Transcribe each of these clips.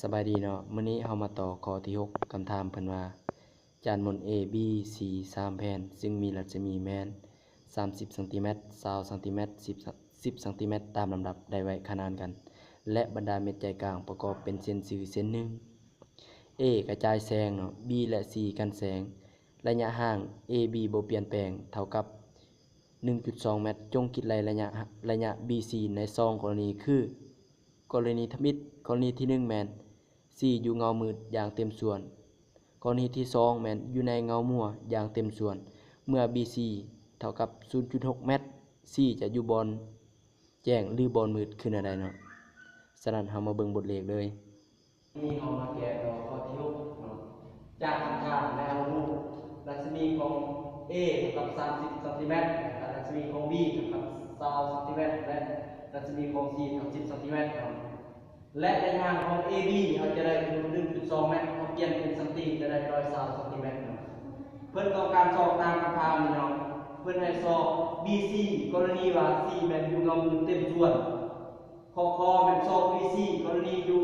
สบายดีเนาะมื้อนี้เฮามาต่อข้อที่6คำถามเพิ่นว่าจานมน A B C 3แผ่นซึ่งมีรัศมีแม่น30ซน20ซน10ซนตามลำดับได้ไว้ขนานกันและบรรดาเม็ดใจกลางประกอบเป็นเส้นสื่อเส้นหนึ่ง A กระจายแสงเนาะ B และ C กันแสงระยะห่าง AB บ่เปลี่ยนแปลงเท่ากับ 1.2 เมตรจงคิดระยะ BC ใน2กรณีคือกรณีทมิตกรณีที่1แม่น C อยู่เงามืดอย่างเต็มส่วนกรณีที่2แม่นอยู่ในเงามัวอย่างเต็มส่วนเมื่อ BC เท่ากับ 0.6 เมตร C จะอยู่บอนแจ้งหรือบอนมืดขึ้นอะไรเนาะฉะนั้นเฮามาเบิ่งบทเลขเลยนี่เฮามาแก้ข้อที่6เนาะจากคำถามและเอารูปรัศมีของ A เท่ากับ30ซนและรัศมีของ B เท่ากับ20ซนและรัศมีของ C เท่ากับ10ซนเนาะและระยะห่างของ AB เราจะได้คือ 1.2 เมตรเขาเปลี่ยนเป็นซนติจะได้120ซนเนาะเพิ่นต้องการสอบตามคำถามนี่เนาะเพิ่นให้สอบ BC กรณีว่า C แม่นอยู่เงามือเต็มส่วนคอแม่นสอบ BC กรณีอยู่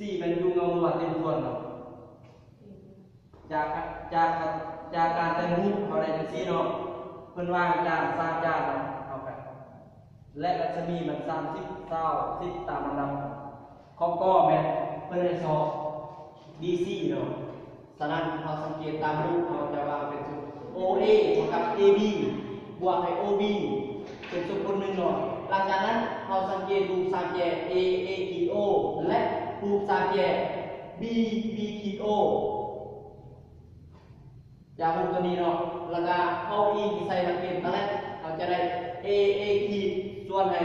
4มันอยู่เงาหัวเต็มส่วนเนาะจากการแต่งรูปเขาได้จังซี่เนาะเพิ่นวางจาน3จานเนาะเอาไปและรัศมีมัน30 20 10ตามลำดับของก็แม่นเพิ่นให้สอบ BC เนาะฉะนั้นเราสังเกตตามรูปเราจะวางเป็นสุด OA เท่ากับ AB บวกให้ OB เป็นสุดคนหนึ่งเนาะหลังจากนั้นเราสังเกตรูปสามแยก A A ขีด O และรูปสามแยก B B ขีด O จากรูปตัวนี้เนาะแล้วก็เอา E ที่ใส่นักเรียนตอนแรกเราจะได้ A A ขีดส่วนให้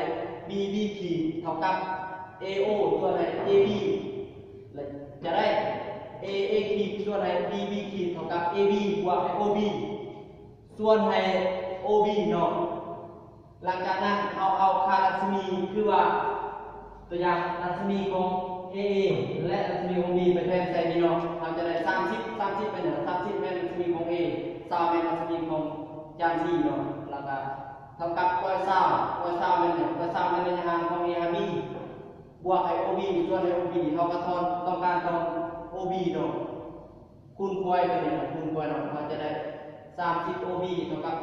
B B ขีดเท่ากับ A O ส่วนให้ A B จะได้ A A ขีดส่วนให้ B B ขีดเท่ากับ A B บวกให้ O B ส่วนให้ O B เนาะหลังจากนั้นเอาค่ารัศมีคือว่าตัวอย่างรัศมีของ A และรัศมีของ B ไปแทนใส่นี่เนาะเราจะได้30เป็น30แม่นรัศมีของ A 20แม่นรัศมีของจาน C เนาะแล้วก็เท่ากับ120แม่นเนี่ย120แม่นระยะห่างของ A กับ B บวกให้ OB ส่วนให้ OB เท่ากับต้องการทอน OB เนาะคูณกล้วยตัวนี้คูณกล้วยเนาะเราจะได้30 OB เท่ากับ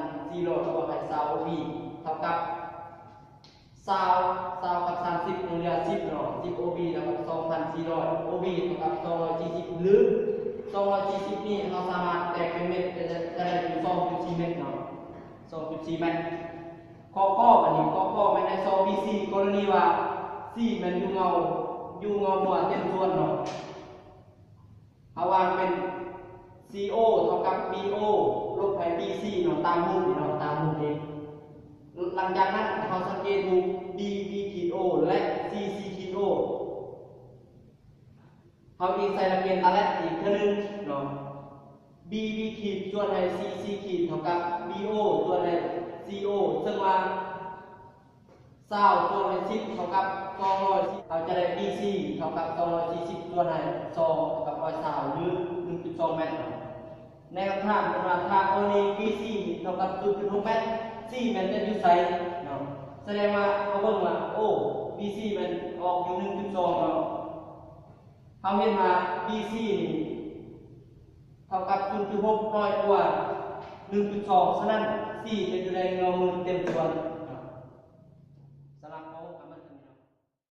2,400บวกให้20 OB เท่ากับ20กับ30เหลือ10เนาะ10 OB เท่ากับ2,400 OB เท่ากับ240หรือ240นี่เราสามารถแตกเป็นเม็ดจะได้เป็น2.4 เม็ดเนาะ2.4 เม็ดข้ออันนี้ข้อไม่ได้สอบ BC กรณีว่า C มันอยู่เงาหัวเต็มส่วนเนาะเอาวางเป็น CO เท่ากับ BO ลบให้ BC เนาะตามมุมนี่เนาะตามมุมเองหลังจากนั้นเราสังเกตดู BB ขีด O และ CC ขีด O เขาอีกใส่ระเบียนตาแรกอีกนึงเนาะ BB ขีดส่วนให้ CC ขีดเท่ากับ BO ส่วนให้ CO ซึ่งว่า20ส่วนให้10เท่ากับ210เราจะได้ BC เท่ากับ240ส่วนให้2เท่ากับ120หรือ 1.2 เมตรในคำถามเป็นว่าถ้ากรณี BC เท่ากับ 0.6 เมตร C มันจะอยู่ไสเนาะแสดงว่าเขาเบิ่งว่าโอ้ BC มันออกอยู่ 1.2 เนาะเขาเห็นว่า BC นี่เท่ากับ 0.6 น้อยกว่า 1.2 ฉะนั้น C จะอยู่ในเงามือเต็มส่วน